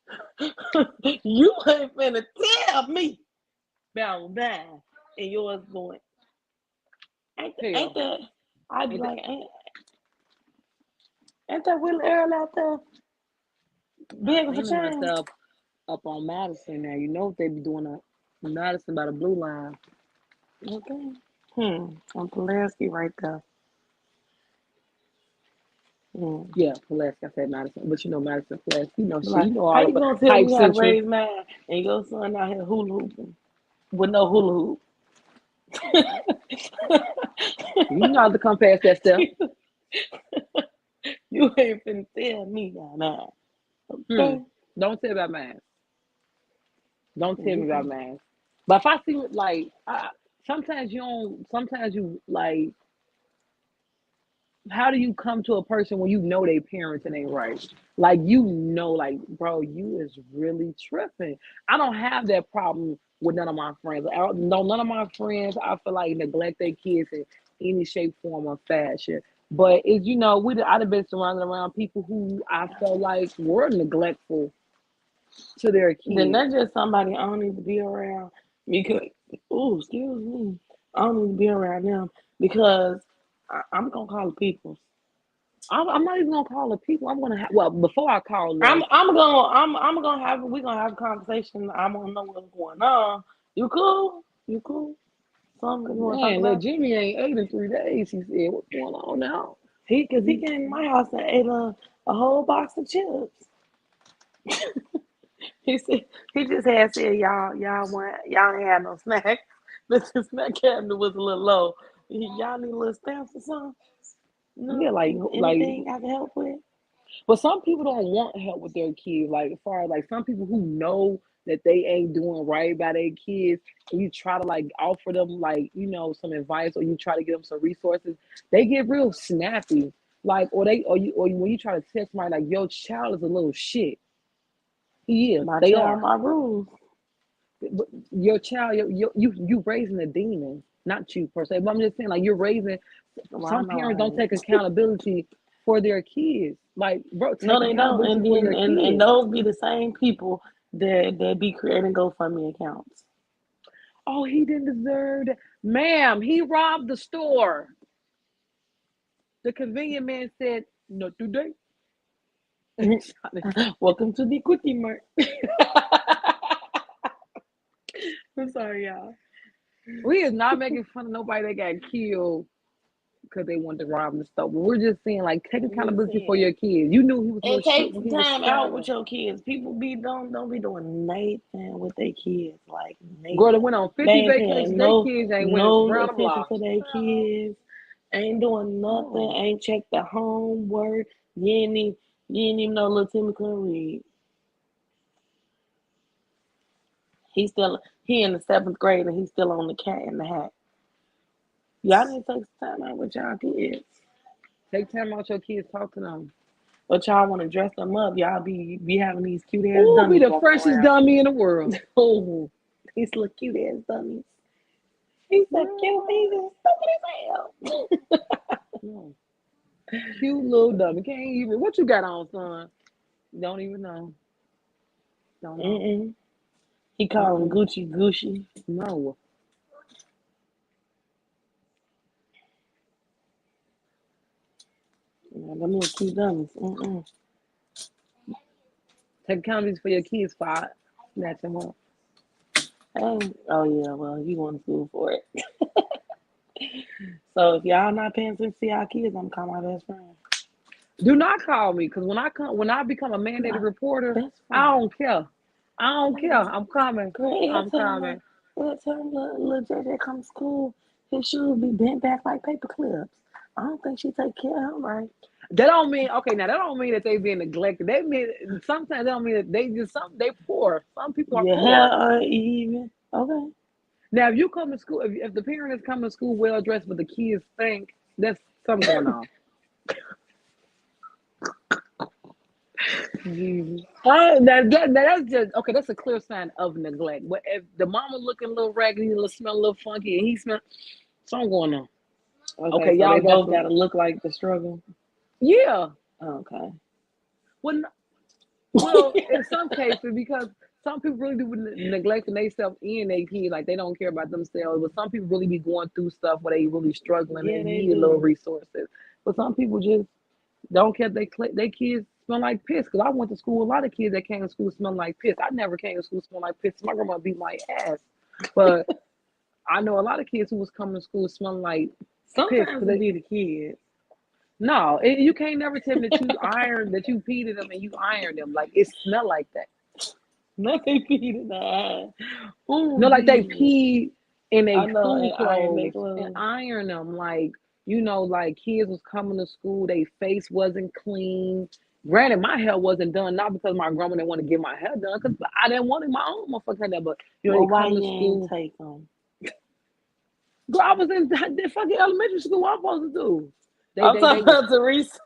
you ain't finna tell me about mine and yours going. Ain't Hell, that? I'd be ain't that, like, ain't that Willie Earl out there I begging for seen them right change? there up on Madison now. You know what they be doing up Madison by the blue line. Okay. On Pulaski right there. Hmm. Yeah, Pulaski. I said Madison, but Madison Pulaski. Shit. Like, You know how all you about gonna tell Hype me how to Central. raise mine and your son out here hula hooping with no hula hoop? You know how to come past that step. You ain't finna tell me now. Hmm. Okay? Don't tell about mine. Don't tell me You about can. mine. But if I see sometimes you don't. Sometimes you like. How do you come to a person when you know they parenting ain't right? Like like, bro, you is really tripping. I don't have that problem with none of my friends. No, none of my friends I feel like neglect their kids in any shape, form, or fashion. But it's I'd have been surrounded around people who I felt like were neglectful to their Then kids. that's just somebody I don't need to be around because, oh, excuse me. I don't need to be around them because I'm gonna call the people. I'm not even gonna call the people. I'm gonna before I call them. I'm gonna have we're gonna have a conversation. I wanna know what's going on. You cool? You cool? Something you wanna talk Man, little about? Jimmy ain't ate in 3 days. He said, "What's going on now?" Cause he came to my house and ate a whole box of chips. He said he just had said y'all ain't had no snacks. But the snack cabinet was a little low. Y'all need a little stamps or something? Yeah, No, like, anything I can help with? but some people don't want help with their kids. Like, as far as like some people who know that they ain't doing right by their kids, and you try to like offer them like some advice, or you try to give them some resources, they get real snappy. Like, or when you try to tell somebody like your child is a little shit. He is. My They child, are. my rules. But your child, you raising a demon, not you per se. But I'm just saying, like, you're raising. Well, I Some know parents I don't take ain't. accountability for their kids. Like, bro, No, take they don't. accountability And for then your and kids. those be the same people that be creating GoFundMe accounts. Oh, he didn't deserve that, ma'am. He robbed the store. The convenient man said, "Not today." Welcome to the Quickie Mart. I'm sorry, y'all. We is not making fun of nobody that got killed because they wanted to rob the store. But we're just saying, like, take I'm just accountability for saying. your kids. You knew he was a And little shit take when he was time out with 7. your kids. People don't be doing nothing with their kids. Like Girl, they nothing. went on They 50 ain't vacations. paying They kids ain't went no round the attention block. to their kids. Ain't doing nothing. No. Ain't checked the homework. You ain't even know little Timmy couldn't read. He in the 7th grade and he's still on the Cat in the Hat. Y'all need to take some time out with y'all kids. Take time out your kids, talk to them. But y'all want to dress them up. Y'all be having these cute ass Ooh, be dummies the walking freshest around. dummy in the world. Oh, these little cute ass dummies. He's so cute. He's just stupid as hell. No. Cute little dummy. Can't even. What you got on, son? Don't even know. Don't know. Mm-mm. He call him Gucci Gucci. No. Yeah, them little cute dummies. Mm-mm. Take accountability for your kids, Spot. Snatch them up. Hey. Oh yeah, well he went to school for it. So if y'all not paying attention to y'all kids, I'm calling my best friend. Do not call me, because when I become a mandated reporter, Best I friend. don't care. I don't care. I'm coming. Girl, I'm coming. every time little JJ come to school, his shoes be bent back like paper clips. I don't think she take care of him right. That don't mean okay. Now that don't mean that they being neglected. They mean sometimes they don't mean that they poor. Some people are Your poor. hair uneven. Okay. Now if you come to school, if the parent is coming to school well dressed, but the kids think that's something going on. Jesus. That's just okay. That's a clear sign of neglect. But if the mama looking a little raggedy, smell a little funky, and he smell something going on. Okay, Okay, so they y'all got both some. gotta look like the struggle. Yeah. Okay. Well, in some cases, because some people really do neglecting themselves and their kids, like they don't care about themselves. But some people really be going through stuff where they really struggling Yeah, and they need little do. resources. But some people just don't care. They kids smell like piss. Because I went to school, a lot of kids that came to school smell like piss. I never came to school smell like piss. My grandma beat my ass. But I know a lot of kids who was coming to school smelling like piss. Sometimes it be the kids. No, you can't never tell me that you peed in them and you iron them. Like it smell like that. Nothing be in the eye. Oh, No, like they Jesus. pee in I their know, school and iron their clothes and clothes. iron them. Like, like kids was coming to school, their face wasn't clean. Granted, my hair wasn't done, not because my grandma didn't want to get my hair done, because I didn't want it my own motherfucking hair done. But, Well, they why come to you ain't school. take them? Girl, I was in the fucking elementary school. What I'm supposed to do? I'm They talking was, about Teresa.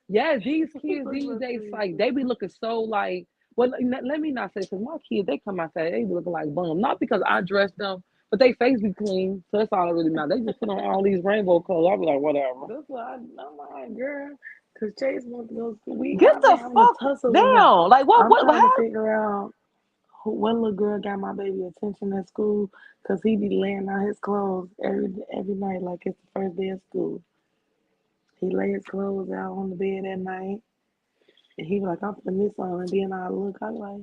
yes, these I'm kids talking these about days, like, Teresa. they be looking so like, well, let me not say, because my kids, they come outside, they be looking like bum. Not because I dress them, but they face be clean. So that's all that really matters. They just put on all these rainbow colors. I'll be like, whatever. That's why I'm like, girl, because Chase wants to go to school. Get I've been the having a fuck tussle with him. down. Like, I'm what, trying to how? figure out what little girl got my baby attention at school because he be laying out his clothes every night like it's the first day of school. He lay his clothes out on the bed at night and he be like, I'm putting this on. And then I look, I like,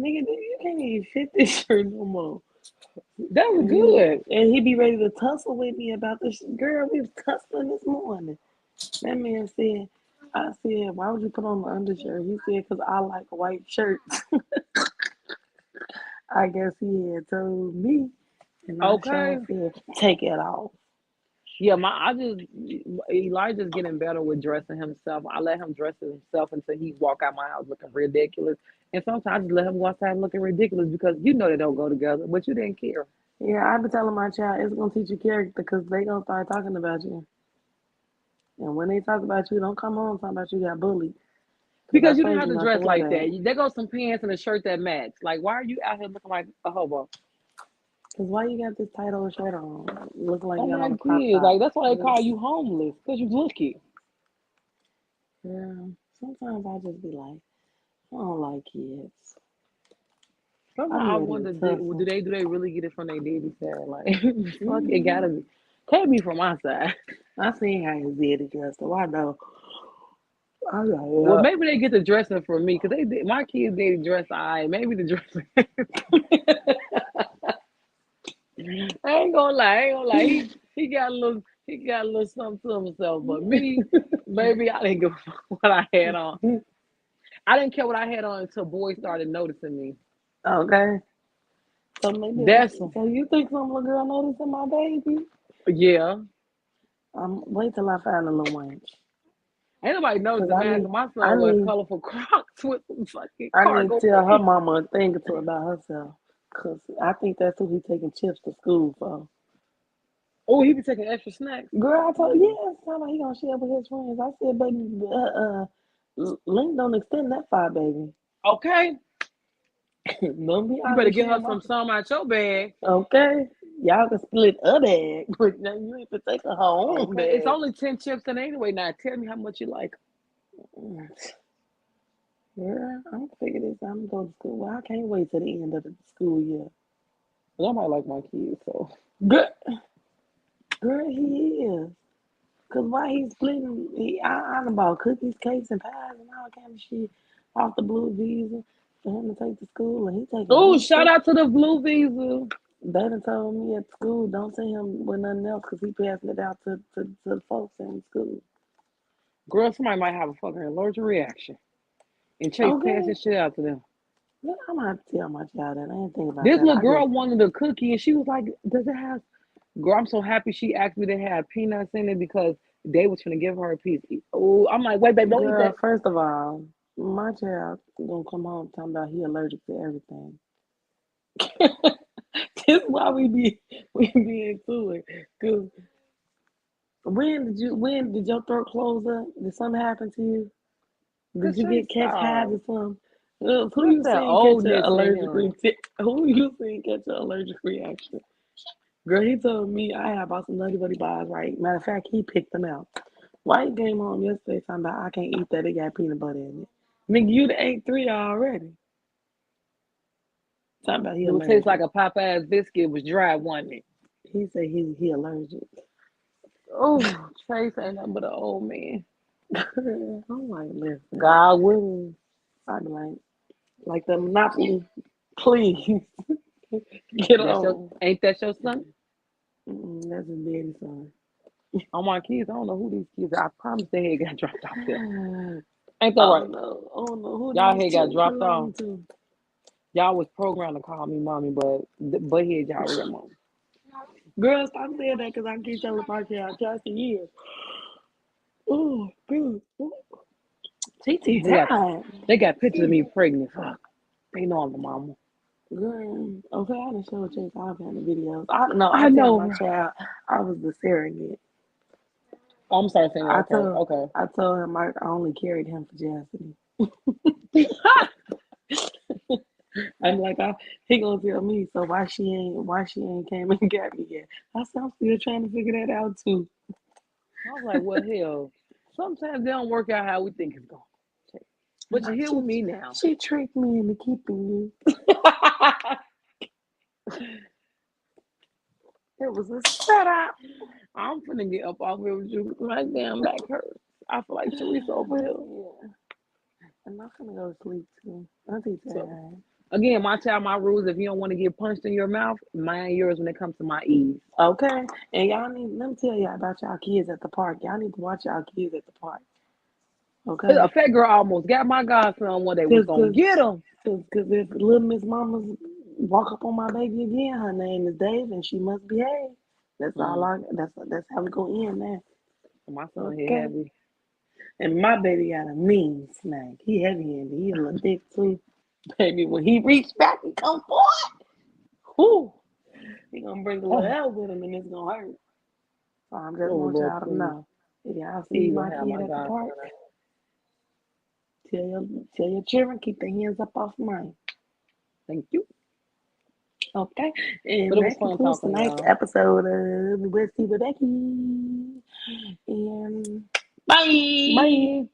nigga, dude, you can't even fit this shirt no more. That was good. And he be ready to tussle with me about this. Girl, we was tussling this morning. That man said, I said, why would you put on the undershirt? He said, because I like white shirts. I guess he had told me. And I Okay. sure said, take it off. Yeah, Elijah's getting better with dressing himself. I let him dress himself until he walk out my house looking ridiculous. And sometimes I just let him go outside looking ridiculous because they don't go together, but you didn't care. Yeah, I be telling my child, it's going to teach you character because they going to start talking about you. And when they talk about you, don't come home talking about you got bullied. Because Because I you didn't told have you to not to dress wear like that. that. There goes some pants and a shirt that match. Like, why are you out here looking like a hobo? Because why you got this tight old shirt on? Looking like Oh you got my on a crop kids. top. Like, that's why they call you homeless. Because you looky. Yeah, sometimes I just be like, I don't like kids. I Sometimes be I ready to wonder, tussle. do they really get it from their daddy side? Like, fuck, it gotta be. Can't be from my side. I seen how his daddy dressed, so I know. I was like, Well, maybe they get the dressing for me because my kids did dress Maybe the dressing. I ain't gonna lie. He got a little something to himself. But me, baby, I didn't give a fuck what I had on. I didn't care what I had on until boys started noticing me. okay. So maybe That's so you think some little girl noticing my baby? yeah. Wait till I find a little wench. Ain't nobody Cause noticing, man. 'Cause my I son wear need, colorful Crocs with some fucking I need cargo to tell her pants. mama a thing or two about herself. Cause I think that's who he taking chips to school for. Oh, he be taking extra snacks. Girl, I told you, yeah, sound like he gonna share with his friends. I said, baby, Link don't extend that far, baby. Okay, Don't be you out better here get her sharing. some out your bag. Okay, y'all can split a bag, but now you ain't to take her own Okay, it's bag. only 10 chips in anyway. Now tell me how much you like. Yeah, I'm gonna figure this out. I'm gonna go to school. Well, I can't wait till the end of the school year. Well, I might like my kids, so Girl, girl, he is. Cause why he's splitting? I done bought cookies, cakes, and pies and all kind of shit off the blue visa for him to take to school, and he taking oh, shout extra. out to the Blue Visa. They done told me at school, don't send him with nothing else, cause he passing it out to the folks in school. Girl, somebody might have a fucking allergic reaction, and Chase Okay, passing shit out to them. yeah, I'm gonna have to tell my child that. I ain't think about This that. little I just, girl wanted a cookie, and she was like, "Does it have?" Girl, I'm so happy she asked me to have peanuts in it because they was gonna give her a piece. Oh, I'm like, wait, baby, don't eat girl, that. first of all, my child gonna come home talking about he allergic to everything. This is why we be into it. Cause when did your throat close up? Did something happen to you? Cause Did you Chase, get catch hives stop. or something? Who That's you that seen catch an oldness in allergic him. reaction? Who you seen catch an allergic reaction? Girl, he told me I had bought some Nutty Buddy bars, right? Matter of fact, he picked them out. Why he came home yesterday talking about I can't eat that, it got peanut butter in it. Nigga, you done ate 3 already. Talking about he It would taste like allergic. a Popeyes biscuit. It was dry, wasn't it? He said he allergic. Oh, Chase ain't nothing but an old man. I'm like, listen. God willing. I'd be like the Monopoly, please get on. Ain't that your son? That's his daddy's son. On my kids, I don't know who these kids are. I promise they had got dropped off there. Ain't that Oh right? no, oh no, who Y'all these had got children dropped off. belong to? Y'all was programmed to call me mommy, but here y'all real mom. Girl, stop saying that because I keep telling my child twice a year. Oh, good. TT They got time. pictures of me pregnant. Fuck. They know I'm the mama. Girl, okay, I done showed Chase all kind of videos. I know. I I tell know. my child I was the surrogate. Oh, I'm sorry saying that. I Okay. told Okay. I told him I only carried him for chastity. I'm like, he gonna tell me, so why she ain't came and got me yet? I said, I'm still trying to figure that out too. I was like, well, hell, sometimes they don't work out how we think it's going to. But you're here with me now. She tricked me into keeping you. It was a setup. I'm finna get up off here with you. My damn back hurts. I feel like Teresa over here. Yeah. And I'm gonna go to sleep too. Auntie So, time. again, my rules, if you don't want to get punched in your mouth, mind yours when it comes to my ease. Okay. And y'all let me tell y'all about y'all kids at the park. Y'all need to watch y'all kids at the park. Okay? A fat girl almost got my godson one day. Was going to get him. Cause if little Miss Mama's walk up on my baby again, her name is Dave and she must behave. That's all that's how we gonna end now. My son here Okay. heavy. And my baby got a mean snack. He heavy handed. He a little thick too. Baby, when he reach back and come forward, whoo, he gonna bring a little L with him and it's gonna hurt. So I'm just want Lord, y'all to please. know. If y'all see He my gonna have kid my at the park, godson. tell your children keep their hands up off mine. Thank you. Okay. And But it was that fun concludes talking to tonight's y'all. episode of With Steve Becky. And Bye. bye.